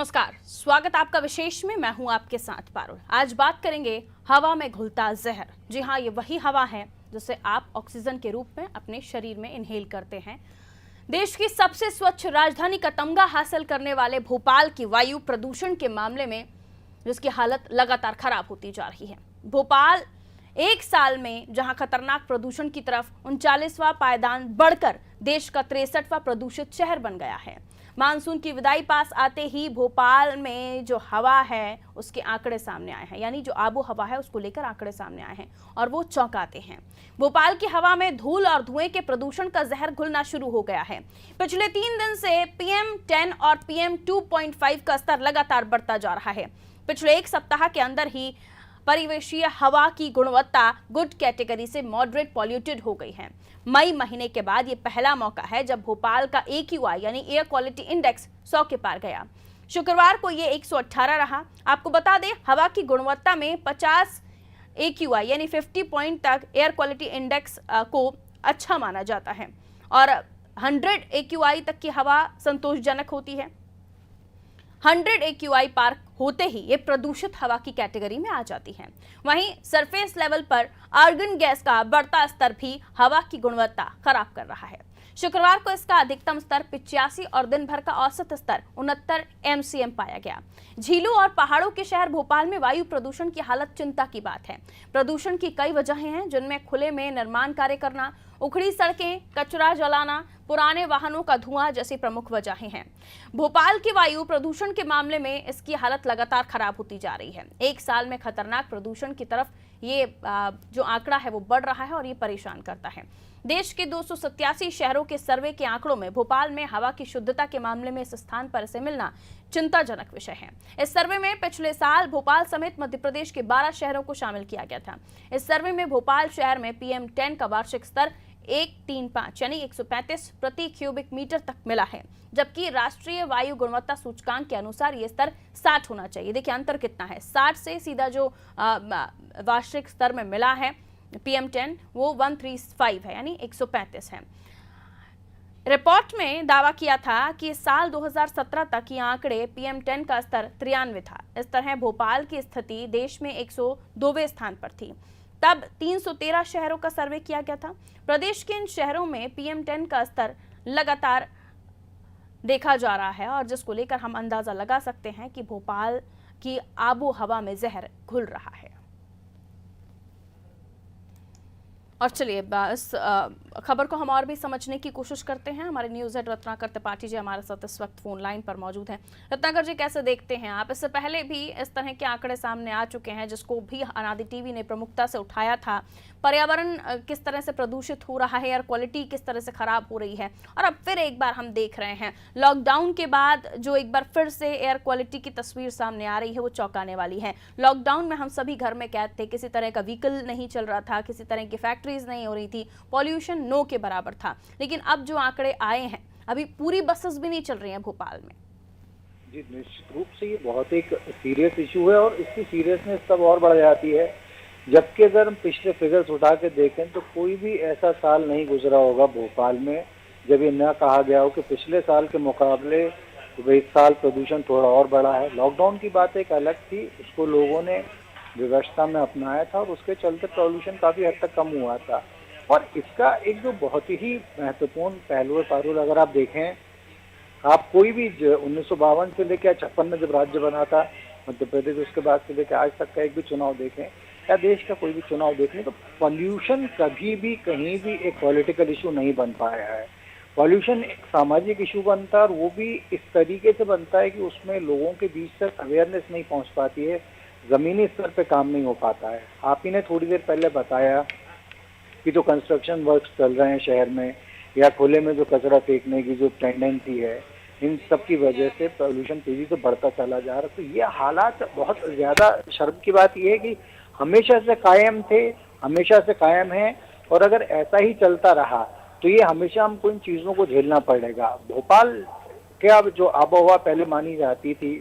नमस्कार, स्वागत आपका विशेष में। मैं हूं आपके साथ पारुल। आज बात करेंगे हवा में घुलता जहर। जी हाँ, ये वही हवा है जिसे आप ऑक्सीजन के रूप में अपने शरीर में इनहेल करते हैं। देश की सबसे स्वच्छ राजधानी का तमगा हासिल करने वाले भोपाल की वायु प्रदूषण के मामले में जिसकी हालत लगातार खराब होती जा रही है। भोपाल एक साल में जहां खतरनाक प्रदूषण की तरफ 39वां पायदान बढ़कर देश का 63वां प्रदूषित शहर बन गया है। मानसून की विदाई पास आते ही भोपाल में जो हवा है उसके आंकड़े सामने आए हैं, यानी जो आबो हवा है उसको लेकर आंकड़े सामने आए हैं और वो चौंकाते हैं। भोपाल की हवा में धूल और धुएं के प्रदूषण का जहर घुलना शुरू हो गया है। पिछले 3 दिन से PM10 और PM2.5 का स्तर लगातार बढ़ता जा रहा है। पिछले एक सप्ताह के अंदर ही परिवेशीय हवा की गुणवत्ता गुड कैटेगरी से मॉडरेट पॉल्यूटेड हो गई है। मई महीने के बाद ये पहला मौका है जब भोपाल का AQI यानी एयर क्वालिटी इंडेक्स 100 के पार गया। शुक्रवार को ये 118 रहा। आपको बता दें, हवा की गुणवत्ता में 50 AQI यानी 50 पॉइंट तक एयर क्वालिटी इंडेक्स को अच्छा माना जाता है और 100 AQI तक की हवा संतोषजनक होती है। 100 AQI पार होते ही ये प्रदूषित हवा की कैटेगरी में आ जाती है। वहीं सरफेस लेवल पर आर्गन गैस का बढ़ता स्तर भी हवा की गुणवत्ता खराब कर रहा है। शुक्रवार को इसका अधिकतम स्तर 85 और दिन भर का औसत स्तर 69 MCM पाया गया। झीलों और पहाड़ों के शहर भोपाल में वायु प्रदूषण की हालत चिंता की बात है। प्रदूषण की कई वजहें हैं, जिनमें खुले में निर्माण कार्य करना, उखड़ी सड़कें, कचरा जलाना, पुराने वाहनों का धुआं जैसी प्रमुख वजहें हैं। भोपाल की वायु प्रदूषण के मामले में इसकी हालत लगातार खराब होती जा रही है। एक साल में खतरनाक प्रदूषण की तरफ ये जो आंकड़ा है वो बढ़ रहा है और ये परेशान करता है। देश के 287 शहरों के सर्वे के आंकड़ों में भोपाल में हवा की शुद्धता के मामले में इस स्थान पर इसे मिलना चिंताजनक विषय है। इस सर्वे में पिछले साल भोपाल समेत मध्य प्रदेश के 12 शहरों को शामिल किया गया था। इस सर्वे में भोपाल शहर में PM10 का वार्षिक स्तर 135 यानी 135 प्रति क्यूबिक मीटर तक मिला है, जबकि राष्ट्रीय वायु गुणवत्ता सूचकांक के अनुसार यह स्तर 60 होना चाहिए। देखिए अंतर कितना है, 60 से सीधा जो वार्षिक स्तर में मिला है PM10 वो 135 है यानी 135 है। रिपोर्ट में दावा किया था कि साल 2017 तक ये आंकड़े PM10 का स्तर 93 था। इस तरह भोपाल की स्थिति देश में 102वें स्थान पर थी। तब 313 शहरों का सर्वे किया गया था। प्रदेश के इन शहरों में PM10 का स्तर लगातार देखा जा रहा है और जिसको लेकर हम अंदाजा लगा सकते हैं कि भोपाल की आबो हवा में जहर घुल रहा है। और चलिए इस खबर को हम और भी समझने की कोशिश करते हैं। हमारे न्यूज़ हेड रत्नाकर त्रिपाठी जी हमारे साथ इस वक्त फोन लाइन पर मौजूद हैं। रत्नाकर जी, कैसे देखते हैं आप? इससे पहले भी इस तरह के आंकड़े सामने आ चुके हैं जिसको भी अनादि टीवी ने प्रमुखता से उठाया था। पर्यावरण किस तरह से प्रदूषित हो रहा है, एयर क्वालिटी किस तरह से खराब हो रही है, और अब फिर एक बार हम देख रहे हैं लॉकडाउन के बाद जो एक बार फिर से एयर क्वालिटी की तस्वीर सामने आ रही है वो चौंकाने वाली है। लॉकडाउन में हम सभी घर में कैद थे, किसी तरह का व्हीकल नहीं चल रहा था, किसी तरह की फैक्ट्रीज नहीं हो रही थी, पॉल्यूशन नो के बराबर था। लेकिन अब जो आंकड़े आए हैं, अभी पूरी बसेस भी नहीं चल रही हैं भोपाल में। जी, निश्चित रूप से ये बहुत एक सीरियस इशू है और इसकी सीरियसनेस तब और बढ़ जाती है जबकि अगर हम पिछले फिगर्स उठा के देखें तो कोई भी ऐसा साल नहीं गुजरा होगा भोपाल में जब ये न कहा गया हो कि पिछले साल के मुकाबले इस साल प्रदूषण थोड़ा और बढ़ा है। लॉकडाउन की बात एक अलग थी, उसको लोगों ने व्यवस्था में अपनाया था और उसके चलते प्रदूषण काफी हद तक कम हुआ था। और इसका एक जो बहुत ही महत्वपूर्ण पहलू है पारुल, अगर आप देखें, आप कोई भी 1952 से लेकर 56 में जब राज्य बना था मध्य प्रदेश, उसके बाद से लेकर आज तक का एक भी चुनाव देखें या देश का कोई भी चुनाव देख लें तो पॉल्यूशन कभी भी कहीं भी एक पॉलिटिकल इशू नहीं बन पाया है। पॉल्यूशन एक सामाजिक इशू बनता है और वो भी इस तरीके से बनता है कि उसमें लोगों के बीच तक अवेयरनेस नहीं पहुंच पाती है, जमीनी स्तर पे काम नहीं हो पाता है। आप ही ने थोड़ी देर पहले बताया कि जो कंस्ट्रक्शन वर्क चल रहे हैं शहर में या खुले में जो कचरा फेंकने की जो टेंडेंसी है, इन सब की वजह से पॉल्यूशन तेजी से बढ़ता चला जा रहा है। तो ये हालात बहुत ज्यादा शर्म की बात यह है कि हमेशा से कायम थे, हमेशा से कायम है और अगर ऐसा ही चलता रहा तो ये हमेशा हमको इन चीज़ों को झेलना पड़ेगा। भोपाल क्या जो आबोहवा पहले मानी जाती थी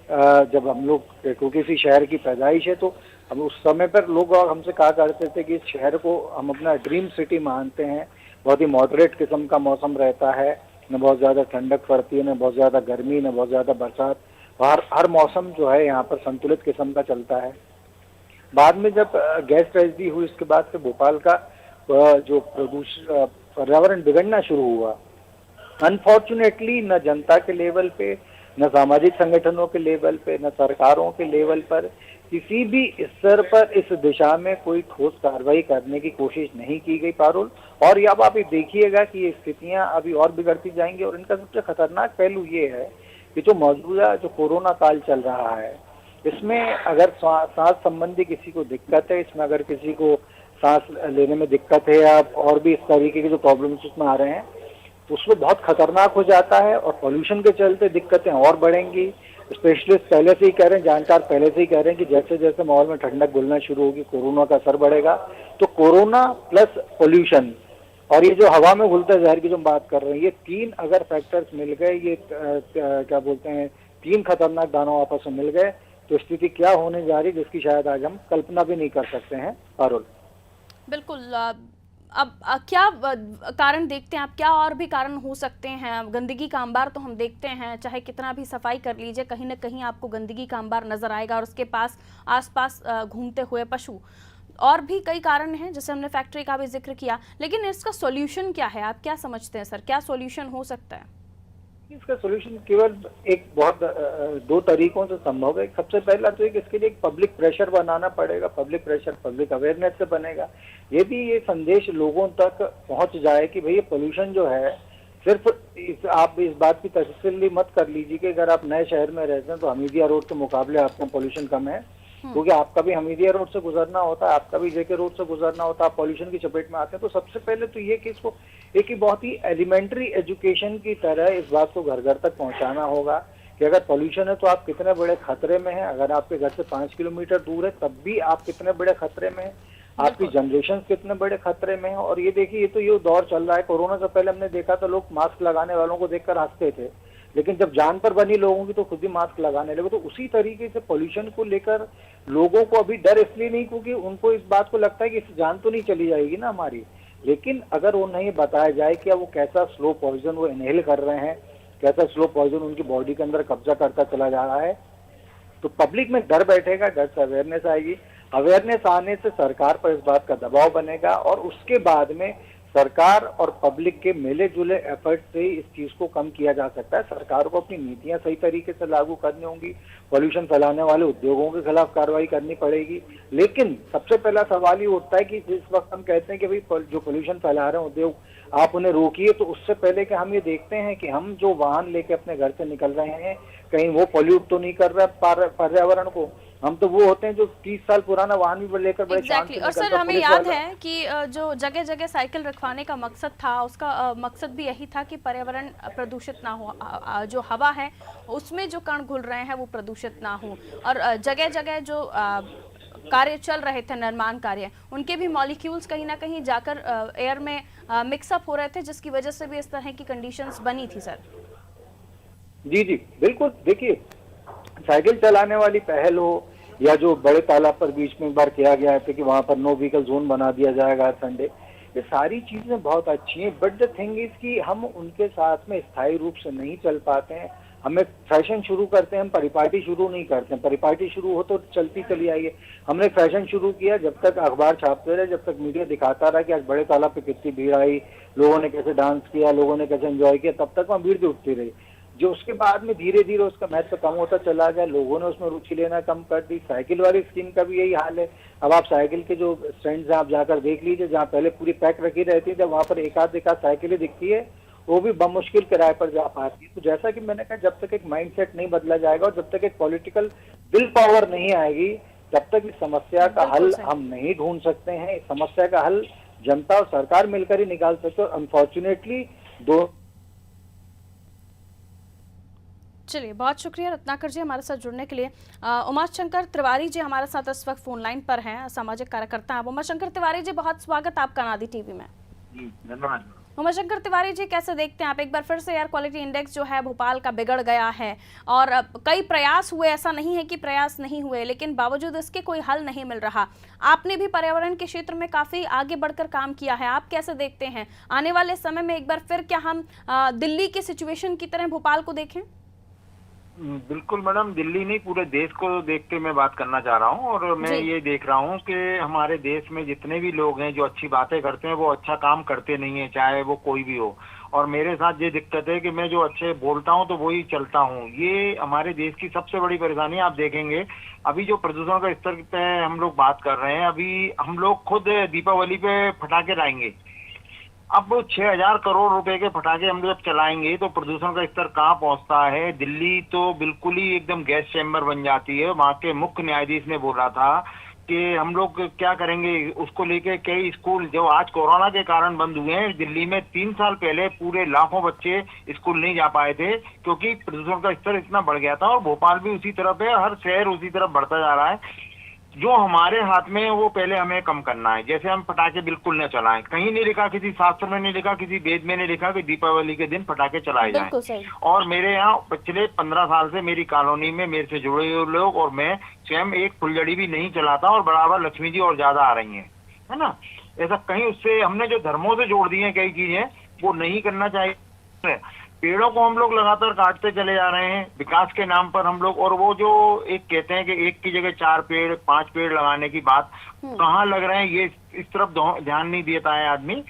जब हम लोग, क्योंकि इसी शहर की पैदाइश है, तो हम उस समय पर लोग हमसे कहा करते थे कि इस शहर को हम अपना ड्रीम सिटी मानते हैं। बहुत ही मॉडरेट किस्म का मौसम रहता है, न बहुत ज़्यादा ठंडक पड़ती है, न बहुत ज़्यादा गर्मी, न बहुत ज़्यादा बरसात। हर मौसम जो है यहाँ पर संतुलित किस्म का चलता है। बाद में जब गैस ट्रेजेडी हुई, उसके बाद से भोपाल का जो प्रदूषण पर्यावरण बिगड़ना शुरू हुआ। अनफॉर्चुनेटली न जनता के लेवल पे, न सामाजिक संगठनों के लेवल पे, न सरकारों के लेवल पर किसी भी स्तर पर इस दिशा में कोई ठोस कार्रवाई करने की कोशिश नहीं की गई पारुल। और अब आप देखिएगा कि ये स्थितियां अभी और बिगड़ती जाएंगी। और इनका सबसे खतरनाक पहलू ये है कि जो मौजूदा जो कोरोना काल चल रहा है, इसमें अगर सांस संबंधी किसी को दिक्कत है, इसमें अगर किसी को सांस लेने में दिक्कत है या और भी इस तरीके के जो प्रॉब्लम्स इसमें आ रहे हैं, तो उसमें बहुत खतरनाक हो जाता है। और पॉल्यूशन के चलते दिक्कतें और बढ़ेंगी। स्पेशलिस्ट पहले से ही कह रहे हैं, जानकार पहले से ही कह रहे हैं कि जैसे जैसे माहौल में ठंडक घुलना शुरू होगी, कोरोना का असर बढ़ेगा। तो कोरोना प्लस पॉल्यूशन और ये जो हवा में घुलते जहर की जो बात कर रहे हैं, ये तीन अगर फैक्टर्स मिल गए, ये क्या बोलते हैं, तीन खतरनाक दानव आपस में मिल गए, तो स्थिति क्या होने जा रही है जिसकी शायद आज हम कल्पना भी नहीं कर सकते हैं पारुल। बिल्कुल। अब क्या कारण देखते हैं आप, क्या और भी कारण हो सकते हैं? गंदगी का अंबार तो हम देखते हैं, चाहे कितना भी सफाई कर लीजिए, कहीं ना कहीं आपको गंदगी का अंबार नजर आएगा और उसके पास आसपास घूमते हुए पशु। और भी कई कारण हैं, जैसे हमने फैक्ट्री का भी जिक्र किया, लेकिन इसका सॉल्यूशन क्या है? आप क्या समझते हैं सर, क्या सॉल्यूशन हो सकता है? इसका सॉल्यूशन केवल एक बहुत दो तरीकों से संभव है। सबसे पहला तो इसके लिए एक पब्लिक प्रेशर बनाना पड़ेगा। पब्लिक प्रेशर पब्लिक अवेयरनेस से बनेगा। यदि ये संदेश लोगों तक पहुंच जाए कि भाई ये पोल्यूशन जो है, सिर्फ आप इस बात की तसल्ली मत कर लीजिए कि अगर आप नए शहर में रहते हैं तो हमीदिया रोड के मुकाबले आपका पोल्यूशन कम है, क्योंकि आपका भी हमीदिया रोड से गुजरना होता है, आपका भी जेके रोड से गुजरना होता है, आप पॉल्यूशन की चपेट में आते हैं। तो सबसे पहले तो ये कि इसको एक ही बहुत ही एलिमेंट्री एजुकेशन की तरह इस बात को घर घर तक पहुंचाना होगा कि अगर पॉल्यूशन है तो आप कितने बड़े खतरे में हैं। अगर आपके घर से 5 किलोमीटर दूर है तब भी आप कितने बड़े खतरे में हैं, आपकी जनरेशन कितने बड़े खतरे में है। और ये देखिए, ये तो ये दौर चल रहा है। कोरोना से पहले हमने देखा था लोग मास्क लगाने वालों को देखकर हंसते थे, लेकिन जब जान पर बनी लोगों की तो खुद ही मास्क लगाने लगे। तो उसी तरीके से पॉल्यूशन को लेकर लोगों को अभी डर इसलिए नहीं, क्योंकि उनको इस बात को लगता है कि इस जान तो नहीं चली जाएगी ना हमारी। लेकिन अगर उन्हें बताया जाए कि वो कैसा स्लो पॉइजन वो इनहेल कर रहे हैं, कैसा स्लो पॉइजन उनकी बॉडी के अंदर कब्जा करता चला जा रहा है, तो पब्लिक में डर बैठेगा, डर से अवेयरनेस आएगी। अवेयरनेस आने से सरकार पर इस बात का दबाव बनेगा और उसके बाद में सरकार और पब्लिक के मिले जुले एफर्ट से इस चीज को कम किया जा सकता है। सरकार को अपनी नीतियां सही तरीके से लागू करनी होंगी, पॉल्यूशन फैलाने वाले उद्योगों के खिलाफ कार्रवाई करनी पड़ेगी। लेकिन सबसे पहला सवाल ये उठता है कि जिस वक्त हम कहते हैं कि भाई जो पॉल्यूशन फैला रहे हैं उद्योग, आप उन्हें रोकिए, तो उससे पहले कि हम ये देखते हैं कि हम जो वाहन लेके अपने घर से निकल रहे हैं कहीं वो पॉल्यूट तो नहीं कर रहा पर्यावरण को। हम तो वो होते हैं जो 30 साल पुराना वाहन भी लेकर बड़े शान से और सर हमें याद है कि जो जगह जगह साइकिल रखवाने का मकसद था, उसका मकसद भी यही था कि पर्यावरण प्रदूषित ना हो, जो हवा है उसमें जो कण घुल रहे हैं वो प्रदूषित ना हो। और जगह जगह जो कार्य चल रहे थे, निर्माण कार्य, उनके भी मॉलिक्यूल्स कहीं ना कहीं जाकर एयर में मिक्सअप हो रहे थे, जिसकी वजह से भी इस तरह की कंडीशंस बनी थी सर। जी जी बिल्कुल। देखिए, साइकिल चलाने वाली पहल हो या जो बड़े तालाब पर बीच में एक बार किया गया है कि वहां पर नो व्हीकल जोन बना दिया जाएगा संडे, ये सारी चीजें बहुत अच्छी हैं। बट द थिंग इज कि हम उनके साथ में स्थायी रूप से नहीं चल पाते हैं। हमें फैशन शुरू करते हैं, हम परिपाटी शुरू नहीं करते हैं। परिपाटी शुरू हो तो चलती चली आइए। हमने फैशन शुरू किया जब तक अखबार छापते रहे, जब तक मीडिया दिखाता रहा कि आज बड़े तालाब पे कितनी भीड़ आई, लोगों ने कैसे डांस किया, लोगों ने कैसे एंजॉय किया, तब तक वहाँ भीड़ भी उठती रही। जो उसके बाद में धीरे धीरे उसका महत्व कम होता चला गया, लोगों ने उसमें रुचि लेना कम कर दी। साइकिल वाली स्कीम का भी यही हाल है। अब आप साइकिल के जो स्टैंड आप जाकर देख लीजिए, जहाँ पहले पूरी पैक रखी रहती है, जब वहाँ पर एक आध साइकिलें दिखती है, वो भी बमुश्किल किराए पर जा पाती है। तो जैसा कि मैंने कहा, जब तक एक माइंडसेट नहीं बदला जाएगा और जब तक एक पॉलिटिकल विल पावर नहीं आएगी, तब तक इस समस्या का हल हम नहीं ढूंढ सकते हैं। इस समस्या का हल जनता और सरकार मिलकर ही निकाल सकते हैं। अनफॉर्चुनेटली दो। चलिए, बहुत शुक्रिया रत्नाकर जी हमारे साथ जुड़ने के लिए। उमाशंकर तिवारी जी हमारे साथ इस वक्त फोन लाइन पर हैं, सामाजिक कार्यकर्ता हैं। उमाशंकर तिवारी जी, बहुत स्वागत आपका नादी टीवी में। धन्यवाद। उमाशंकर तिवारी जी, कैसे देखते हैं आप, एक बार फिर से एयर क्वालिटी इंडेक्स जो है भोपाल का बिगड़ गया है और कई प्रयास हुए, ऐसा नहीं है कि प्रयास नहीं हुए, लेकिन बावजूद इसके कोई हल नहीं मिल रहा। आपने भी पर्यावरण के क्षेत्र में काफ़ी आगे बढ़कर काम किया है, आप कैसे देखते हैं आने वाले समय में एक बार फिर क्या हम दिल्ली की सिचुएशन की तरह भोपाल को देखें? बिल्कुल मैडम, दिल्ली नहीं पूरे देश को देख के मैं बात करना चाह रहा हूँ। और मैं जी। ये देख रहा हूँ कि हमारे देश में जितने भी लोग हैं जो अच्छी बातें करते हैं वो अच्छा काम करते नहीं है, चाहे वो कोई भी हो। और मेरे साथ ये दिक्कत है कि मैं जो अच्छे बोलता हूँ तो वही चलता हूँ। ये हमारे देश की सबसे बड़ी परेशानी है। आप देखेंगे अभी जो प्रदूषण का स्तर पे हम लोग बात कर रहे हैं, अभी हम लोग खुद दीपावली पे पटाखे लाएंगे। अब 6,000 करोड़ रुपए के पटाखे हम जब चलाएंगे तो प्रदूषण का स्तर कहाँ पहुंचता है। दिल्ली तो बिल्कुल ही एकदम गैस चैम्बर बन जाती है। वहां के मुख्य न्यायाधीश ने बोला था कि हम लोग क्या करेंगे उसको लेके। कई स्कूल जो आज कोरोना के कारण बंद हुए हैं, दिल्ली में 3 साल पहले पूरे लाखों बच्चे स्कूल नहीं जा पाए थे क्योंकि प्रदूषण का स्तर इतना बढ़ गया था। और भोपाल भी उसी तरफ है, हर शहर उसी तरफ बढ़ता जा रहा है। जो हमारे हाथ में है वो पहले हमें कम करना है। जैसे हम पटाखे बिल्कुल न चलाएं, कहीं नहीं लिखा, किसी शास्त्र में नहीं लिखा, किसी वेद में नहीं लिखा कि दीपावली के दिन पटाखे चलाए जाएं। बिल्कुल सही। और मेरे यहाँ पिछले 15 साल से मेरी कॉलोनी में मेरे से जुड़े हुए लोग और मैं स्वयं एक फुलझड़ी भी नहीं चलाता और बराबर लक्ष्मी जी और ज्यादा आ रही हैं, है ना। ऐसा कहीं उससे हमने जो धर्मों से जोड़ दी है कई चीजें, वो नहीं करना चाहिए। पेड़ों को हम लोग लगातार काटते चले जा रहे हैं विकास के नाम पर हम लोग। और वो जो एक कहते हैं कि एक की जगह 4 पेड़ 5 पेड़ लगाने की बात, कहाँ लग रहे हैं ये इस तरफ ध्यान नहीं देता है आदमी।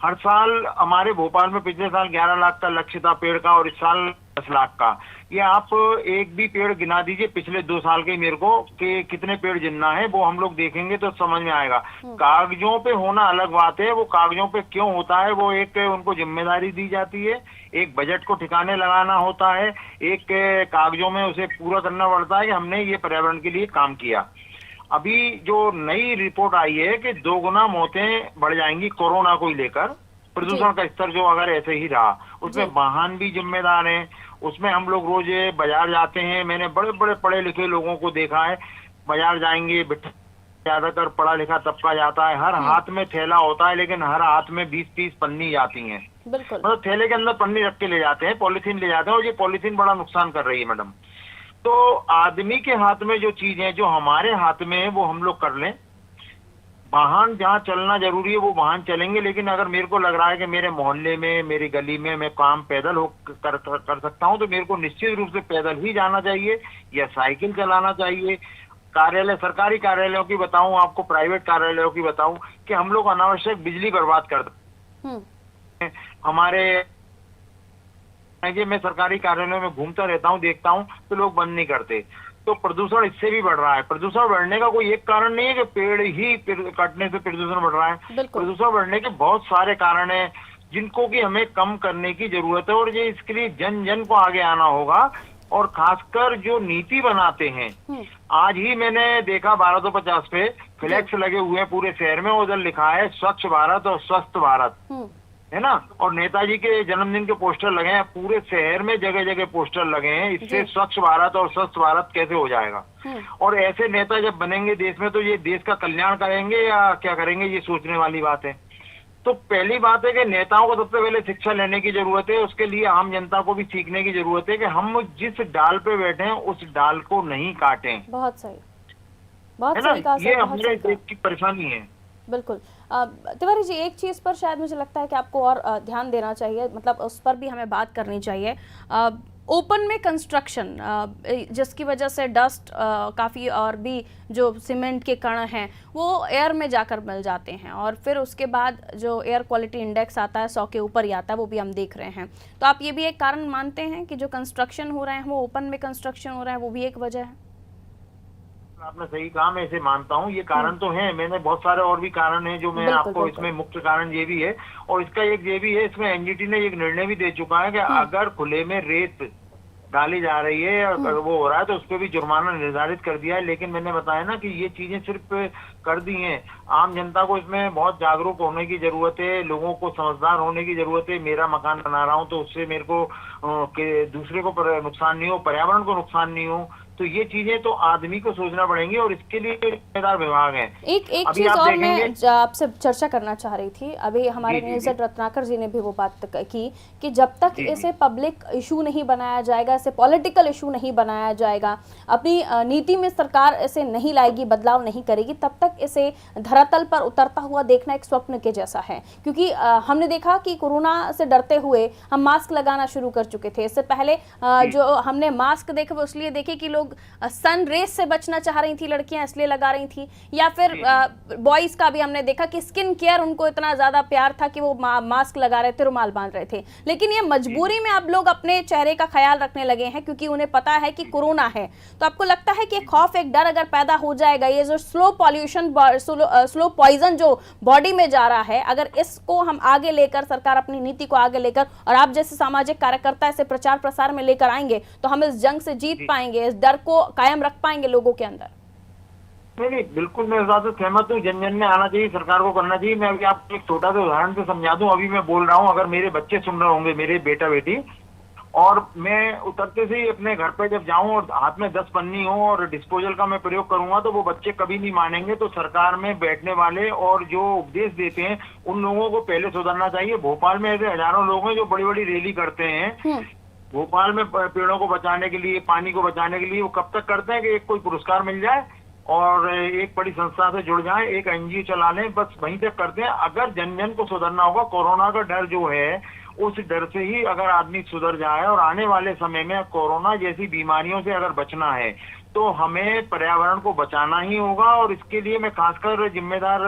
हर साल हमारे भोपाल में पिछले साल 11 लाख का लक्ष्य था पेड़ का और इस साल 10 लाख का। ये आप एक भी पेड़ गिना दीजिए पिछले 2 साल के मेरे को कि कितने पेड़ गिनना है, वो हम लोग देखेंगे तो समझ में आएगा। कागजों पे होना अलग बात है, वो कागजों पे क्यों होता है, वो एक उनको जिम्मेदारी दी जाती है, एक बजट को ठिकाने लगाना होता है, एक कागजों में उसे पूरा करना पड़ता है कि हमने ये पर्यावरण के लिए काम किया। अभी जो नई रिपोर्ट आई है कि 2 गुना मौतें बढ़ जाएंगी कोरोना को ही लेकर। प्रदूषण का स्तर जो अगर ऐसे ही रहा, उसमें वाहन भी जिम्मेदार हैं। उसमें हम लोग रोज बाजार जाते हैं, मैंने बड़े बड़े पढ़े लिखे लोगों को देखा है, बाजार जाएंगे, ज्यादातर पढ़ा लिखा तबका जाता है, हर हाथ में थैला होता है लेकिन हर हाथ में 20-30 पन्नी जाती हैं। बिल्कुल। मतलब थैले के अंदर पन्नी रख के ले जाते हैं, पॉलिथीन ले जाते हैं, और ये पॉलिथीन बड़ा नुकसान कर रही है मैडम। तो आदमी के हाथ में जो चीज है, जो हमारे हाथ में है, वो हम लोग कर लें। वाहन जहाँ चलना जरूरी है वो वाहन चलेंगे, लेकिन अगर मेरे को लग रहा है कि मेरे मोहल्ले में मेरी गली में मैं काम पैदल हो कर सकता हूँ तो मेरे को निश्चित रूप से पैदल ही जाना चाहिए या साइकिल चलाना चाहिए। कार्यालय, सरकारी कार्यालयों की बताऊं आपको, प्राइवेट कार्यालयों की बताऊं कि हम लोग अनावश्यक बिजली बर्बाद करते हैं। हमारे मैं सरकारी कार्यालयों में घूमता रहता हूं, देखता हूं तो लोग बंद नहीं करते। तो प्रदूषण इससे भी बढ़ रहा है। प्रदूषण बढ़ने का कोई एक कारण नहीं है कि पेड़ ही कटने से प्रदूषण बढ़ रहा है। प्रदूषण बढ़ने के बहुत सारे कारण हैं जिनको कि हमें कम करने की जरूरत है, और ये इसके लिए जन जन को आगे आना होगा। और खासकर जो नीति बनाते हैं, आज ही मैंने देखा 1250 पे फ्लैक्स लगे हुए हैं पूरे शहर में, उधर लिखा है स्वच्छ भारत और स्वस्थ भारत, है ना। और नेताजी के जन्मदिन के पोस्टर लगे हैं पूरे शहर में, जगह जगह पोस्टर लगे हैं। इससे स्वच्छ भारत और स्वस्थ भारत कैसे हो जाएगा। और ऐसे नेता जब बनेंगे देश में तो ये देश का कल्याण करेंगे या क्या करेंगे, ये सोचने वाली बात है। तो पहली बात है कि नेताओं को सबसे पहले शिक्षा लेने की जरूरत है, उसके लिए आम जनता को भी सीखने की जरूरत है कि हम जिस डाल पे बैठे हैं उस डाल को नहीं काटें। बहुत सही, बहुत है ना, सही कहा ये सर, हमारे देश की परेशानी है। बिल्कुल। तिवारी जी, एक चीज़ पर शायद मुझे लगता है कि आपको और ध्यान देना चाहिए, मतलब उस पर भी हमें बात करनी चाहिए। ओपन में कंस्ट्रक्शन, जिसकी वजह से डस्ट काफ़ी और भी जो सीमेंट के कण हैं वो एयर में जाकर मिल जाते हैं, और फिर उसके बाद जो एयर क्वालिटी इंडेक्स आता है 100 के ऊपर ही आता है, वो भी हम देख रहे हैं। तो आप ये भी एक कारण मानते हैं कि जो कंस्ट्रक्शन हो रहे हैं वो ओपन में कंस्ट्रक्शन हो रहा है, वो भी एक वजह है? आपने सही कहा, मैं इसे मानता हूँ, ये कारण तो है। मैंने बहुत सारे और भी कारण हैं जो मैं आपको इसमें मुख्य कारण ये भी है, और इसका एक ये भी है, इसमें एनजीटी ने एक निर्णय भी दे चुका है कि अगर खुले में रेत डाली जा रही है या वो हो रहा है तो उस पर भी जुर्माना निर्धारित कर दिया है। लेकिन मैंने बताया ना कि ये चीजें सिर्फ कर दी हैं, आम जनता को इसमें बहुत जागरूक होने की जरूरत है, लोगों को समझदार होने की जरूरत है। मेरा मकान बना रहा हूँ तो उससे मेरे को दूसरे को नुकसान नहीं हो, पर्यावरण को नुकसान नहीं हो, तो ये चीजें तो आदमी को सोचना पड़ेंगी और इसके लिए जिम्मेदार विभाग है। एक अभी चीज आप और मैं देखेंगे, आपसे चर्चा करना चाह रही थी। अभी हमारे जी, जी, न्यूज़ जी। रत्नाकर जी ने भी वो बात की कि जब तक जी, इसे पब्लिक इशू नहीं बनाया जाएगा, इसे पॉलिटिकल इशू नहीं बनाया जाएगा, अपनी नीति में सरकार इसे नहीं लाएगी, बदलाव नहीं करेगी, तब तक इसे धरातल पर उतरता हुआ देखना एक स्वप्न के जैसा है। क्योंकि हमने देखा कि कोरोना से डरते हुए हम मास्क लगाना शुरू कर चुके थे। इससे पहले जो हमने मास्क देखे वो इसलिए देखे कि लोग सन रेस से बचना चाह रही थी लड़कियां, इसलिए लगा रही थी। या फिर बॉयज का भी हमने देखा कि स्किन केयर उनको इतना ज्यादा प्यार था कि वो मास्क लगा रहे थे, रुमाल बांध रहे थे। लेकिन ये मजबूरी में अब लोग अपने चेहरे का ख्याल रखने लगे हैं क्योंकि उन्हें पता है कि कोरोना है। तो आपको लगता है कि खौफ, एक डर अगर पैदा हो जाएगा, ये जो स्लो पॉइजन जो बॉडी में जा रहा है, अगर इसको हम आगे लेकर, सरकार अपनी नीति को आगे लेकर और आप जैसे सामाजिक कार्यकर्ता इसे प्रचार प्रसार में लेकर आएंगे तो हम इस जंग से जीत पाएंगे, इस डर को कायम रख पाएंगे लोगों के अंदर। नहीं, बिल्कुल मैं इस बात से सहमत हूँ। जन जन में आना चाहिए, सरकार को करना चाहिए। मैं अभी आपको एक छोटा सा उदाहरण से समझा दूं। अभी मैं बोल रहा हूँ, अगर मेरे बच्चे सुन रहे होंगे, मेरे बेटा बेटी, और मैं उतरते से ही अपने घर पे जब जाऊं और हाथ में 10 पन्नी हो और डिस्पोजल का मैं प्रयोग करूंगा तो वो बच्चे कभी नहीं मानेंगे। तो सरकार में बैठने वाले और जो उपदेश देते हैं उन लोगों को पहले सुधरना चाहिए। भोपाल में ऐसे हजारों लोग हैं जो बड़ी बड़ी रैली करते हैं भोपाल में पेड़ों को बचाने के लिए, पानी को बचाने के लिए। वो कब तक करते हैं कि एक कोई पुरस्कार मिल जाए और एक बड़ी संस्था से जुड़ जाए, एक एनजीओ चला लें, बस वहीं तक करते हैं। अगर जन जन को सुधरना होगा, कोरोना का डर जो है उस डर से ही अगर आदमी सुधर जाए और आने वाले समय में कोरोना जैसी बीमारियों से अगर बचना है तो हमें पर्यावरण को बचाना ही होगा। और इसके लिए मैं खासकर जिम्मेदार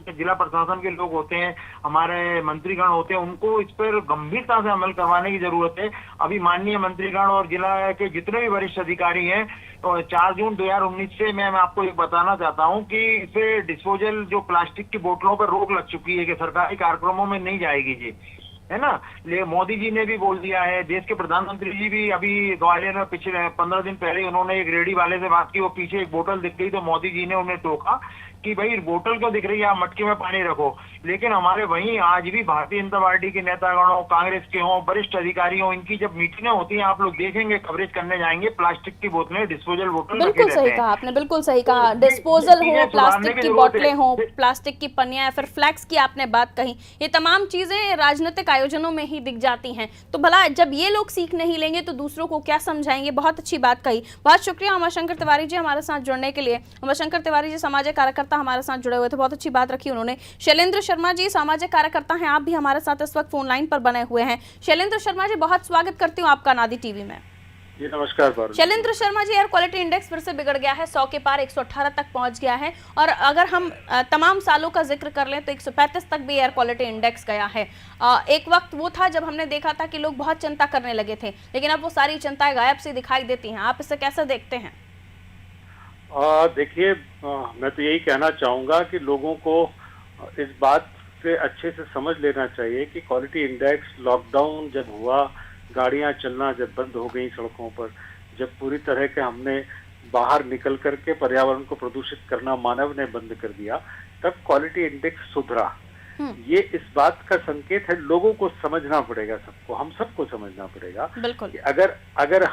जिला प्रशासन के लोग होते हैं, हमारे मंत्रीगण होते हैं, उनको इस पर गंभीरता से अमल करवाने की जरूरत है। अभी माननीय मंत्रीगण और जिला के जितने भी वरिष्ठ अधिकारी हैं, तो 4 जून 2019 से मैं आपको एक बताना चाहता हूं कि इसे डिस्पोजल जो प्लास्टिक की बोतलों पर रोक लग चुकी है कि सरकारी कार्यक्रमों में नहीं जाएगी जी, है ना। ले मोदी जी ने भी बोल दिया है, देश के प्रधानमंत्री जी भी अभी ग्वालियर में पिछले 15 दिन पहले उन्होंने एक रेडी वाले से बात की। वो पीछे एक बोतल दिख गई तो मोदी जी ने उन्हें टोका कि भाई बोतल क्यों दिख रही है, आप मटके में पानी रखो। लेकिन हमारे वहीं आज भी भारतीय जनता पार्टी के नेतागण हो, कांग्रेस के हों, वरिष्ठ अधिकारी हों, इनकी जब मीटिंगें होती हैं आप लोग देखेंगे, कवरेज करने जाएंगे, प्लास्टिक की बोतलें, डिस्पोजल बोतल बिल्कुल सही कहा आपने, बिल्कुल सही कहा। डिस्पोजल हो, प्लास्टिक की बोतलें हो, प्लास्टिक की पन्नियां या फिर फ्लैक्स की आपने बात कही, ये तमाम चीजें राजनीतिक आयोजनों में ही दिख जाती हैं। तो भला जब ये लोग सीख नहीं लेंगे तो दूसरों को क्या समझाएंगे। बहुत अच्छी बात कही। बहुत शुक्रिया उमाशंकर तिवारी जी हमारे साथ जुड़ने के लिए। उमाशंकर तिवारी जी सामाजिक कार्यकर्ता हमारे साथ जुड़े हुए थे, बहुत अच्छी बात रखी उन्होंने। शैलेंद्र शर्मा जी सामाजिक कार्यकर्ता हैं, आप भी हमारे साथ इस वक्त फोन लाइन पर बने हुए हैं। शैलेंद्र शर्मा जी, बहुत स्वागत करती हूँ आपका नादी टीवी में। जी नमस्कार। Shailendra Sharma ji, air quality index फिर से बिगड़ गया है, 100 के पार 118 तक पहुंच गया है। और अगर हम तमाम सालों का जिक्र कर लें तो 135 तक भी एयर क्वालिटी इंडेक्स गया है। एक वक्त वो था जब हमने देखा था कि लोग बहुत चिंता करने लगे थे, लेकिन अब वो सारी चिंताएं गायब सी दिखाई देती हैं। आप इसे कैसे देखते हैं? देखिए, मैं तो यही कहना चाहूँगा कि लोगों को इस बात से अच्छे से समझ लेना चाहिए कि क्वालिटी इंडेक्स, लॉकडाउन जब हुआ, गाड़ियां चलना जब बंद हो गई सड़कों पर, जब पूरी तरह के हमने बाहर निकल करके पर्यावरण को प्रदूषित करना मानव ने बंद कर दिया, तब क्वालिटी इंडेक्स सुधरा। ये इस बात का संकेत है। लोगों को समझना पड़ेगा, हम सबको समझना पड़ेगा कि अगर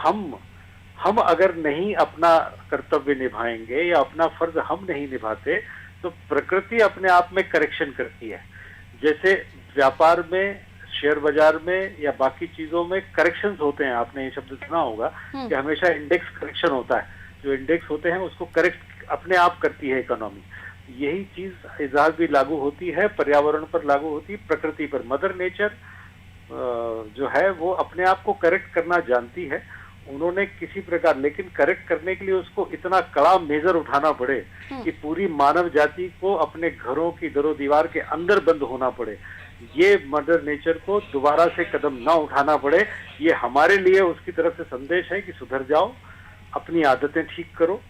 हम अगर नहीं अपना कर्तव्य निभाएंगे या अपना फर्ज हम नहीं निभाते तो प्रकृति अपने आप में करेक्शन करती है। जैसे व्यापार में, शेयर बाजार में या बाकी चीजों में करेक्शंस होते हैं, आपने ये शब्द सुना होगा कि हमेशा इंडेक्स करेक्शन होता है। जो इंडेक्स होते हैं उसको करेक्ट अपने आप करती है इकोनॉमी। यही चीज इजाज भी लागू होती है, पर्यावरण पर लागू होती है, प्रकृति पर। मदर नेचर जो है वो अपने आप को करेक्ट करना जानती है। उन्होंने किसी प्रकार, लेकिन करेक्ट करने के लिए उसको इतना कड़ा मेजर उठाना पड़े कि पूरी मानव जाति को अपने घरों की दरो दीवार के अंदर बंद होना पड़े, ये मदर नेचर को दोबारा से कदम ना उठाना पड़े, ये हमारे लिए उसकी तरफ से संदेश है कि सुधर जाओ, अपनी आदतें ठीक करो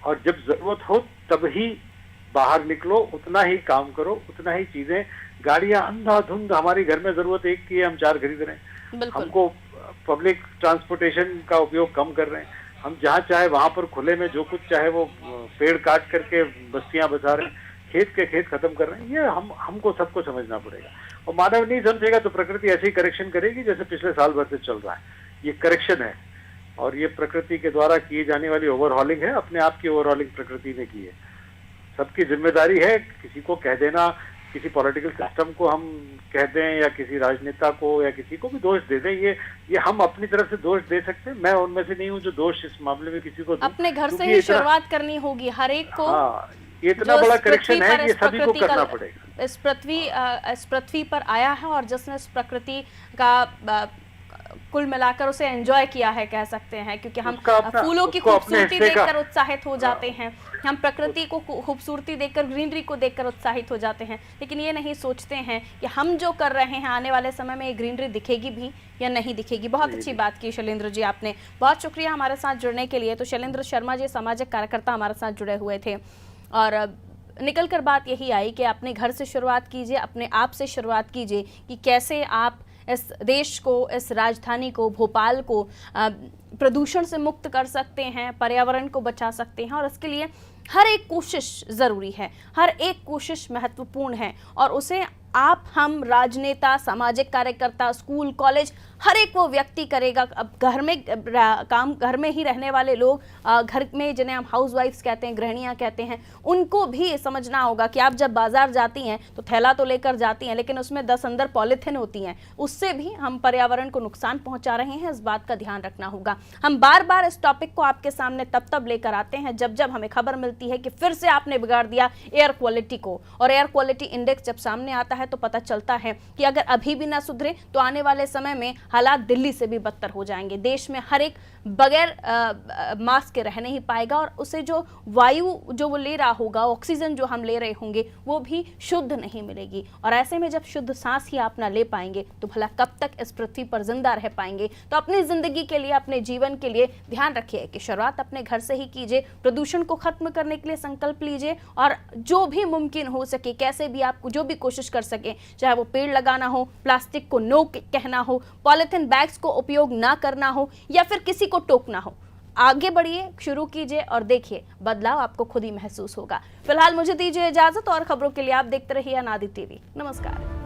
और जब जरूरत हो तब ही बाहर निकलो, उतना ही काम करो, उतना ही चीजें। गाड़ियां अंधाधुंध, हमारी घर में जरूरत एक की है, हम 4 खरीद रहे हैं। हमको पब्लिक ट्रांसपोर्टेशन का उपयोग कम कर रहे हैं। हम जहाँ चाहे वहां पर खुले में जो कुछ चाहे वो पेड़ काट करके बस्तियां बसा रहे हैं, खेत के खेत खत्म कर रहे हैं। ये हमको सबको समझना पड़ेगा। और मानव नहीं समझेगा तो प्रकृति ऐसे ही करेक्शन करेगी जैसे पिछले साल भर से चल रहा है। ये करेक्शन है। और ये प्रकृति के द्वारा की जाने वाली ओवरहॉलिंग है, अपने आप की ओवरहॉलिंग प्रकृति ने की है। सबकी जिम्मेदारी है, किसी को कह देना, किसी पॉलिटिकल सिस्टम को हम कह दें या किसी राजनेता को या किसी को भी दोष दे दें, ये हम अपनी तरफ से दोष दे सकते हैं। मैं उनमें से नहीं हूँ जो दोष इस मामले में किसी को दूं, अपने घर से क्योंकि ही शुरुआत करनी होगी हर एक को। हाँ, ये इतना बड़ा करेक्शन है कि ये सभी को करना पड़ेगा। इस पृथ्वी पर आया है और जिसने इस प्रकृति का कुल मिलाकर उसे एंजॉय किया है कह सकते हैं, क्योंकि हम फूलों की खूबसूरती देखकर उत्साहित हो जाते हैं, हम प्रकृति को खूबसूरती देखकर, ग्रीनरी को देखकर उत्साहित हो जाते हैं, लेकिन ये नहीं सोचते हैं कि हम जो कर रहे हैं आने वाले समय में ये ग्रीनरी दिखेगी भी या नहीं दिखेगी। बहुत अच्छी बात की शैलेंद्र जी आपने, बहुत शुक्रिया हमारे साथ जुड़ने के लिए। तो शैलेंद्र शर्मा जी सामाजिक कार्यकर्ता हमारे साथ जुड़े हुए थे और निकल कर बात यही आई कि अपने घर से शुरुआत कीजिए, अपने आप से शुरुआत कीजिए कि कैसे आप इस देश को, इस राजधानी को, भोपाल को प्रदूषण से मुक्त कर सकते हैं, पर्यावरण को बचा सकते हैं। और इसके लिए हर एक कोशिश ज़रूरी है, हर एक कोशिश महत्वपूर्ण है और उसे आप, हम, राजनेता, सामाजिक कार्यकर्ता, स्कूल, कॉलेज, हर एक वो व्यक्ति करेगा। अब घर में काम, घर में ही रहने वाले लोग, घर में जिन्हें हम हाउसवाइफ्स कहते हैं, गृहिणियां कहते हैं, उनको भी समझना होगा कि आप जब बाजार जाती हैं तो थैला तो लेकर जाती हैं, लेकिन उसमें 10 अंदर पॉलीथिन होती हैं, उससे भी हम पर्यावरण को नुकसान पहुंचा रहे हैं। इस बात का ध्यान रखना होगा। हम बार बार इस टॉपिक को आपके सामने तब लेकर आते हैं जब जब हमें खबर मिलती है कि फिर से आपने बिगाड़ दिया एयर क्वालिटी को, और एयर क्वालिटी इंडेक्स जब सामने आता है तो पता चलता है कि अगर अभी भी ना सुधरे तो आने वाले समय में हालात दिल्ली से भी बदतर हो जाएंगे। देश में हर एक बगैर मास्क के रह नहीं पाएगा और उसे जो वायु जो वो ले रहा होगा, ऑक्सीजन जो हम ले रहे होंगे, वो भी शुद्ध नहीं मिलेगी। और ऐसे में जब शुद्ध सांस ही आप ना ले पाएंगे तो भला कब तक इस पृथ्वी पर जिंदा रह पाएंगे। तो अपनी जिंदगी के लिए, अपने जीवन के लिए ध्यान रखिए कि शुरुआत अपने घर से ही कीजिए, प्रदूषण को खत्म करने के लिए संकल्प लीजिए और जो भी मुमकिन हो सके, कैसे भी आप जो भी कोशिश कर सके, चाहे वो पेड़ लगाना हो, प्लास्टिक को नो कहना हो, पॉलिथीन बैग्स को उपयोग ना करना हो या फिर किसी को टोकना हो, आगे बढ़िए, शुरू कीजिए और देखिए बदलाव आपको खुद ही महसूस होगा। फिलहाल मुझे दीजिए इजाजत और खबरों के लिए आप देखते रहिए अनादि टीवी। नमस्कार।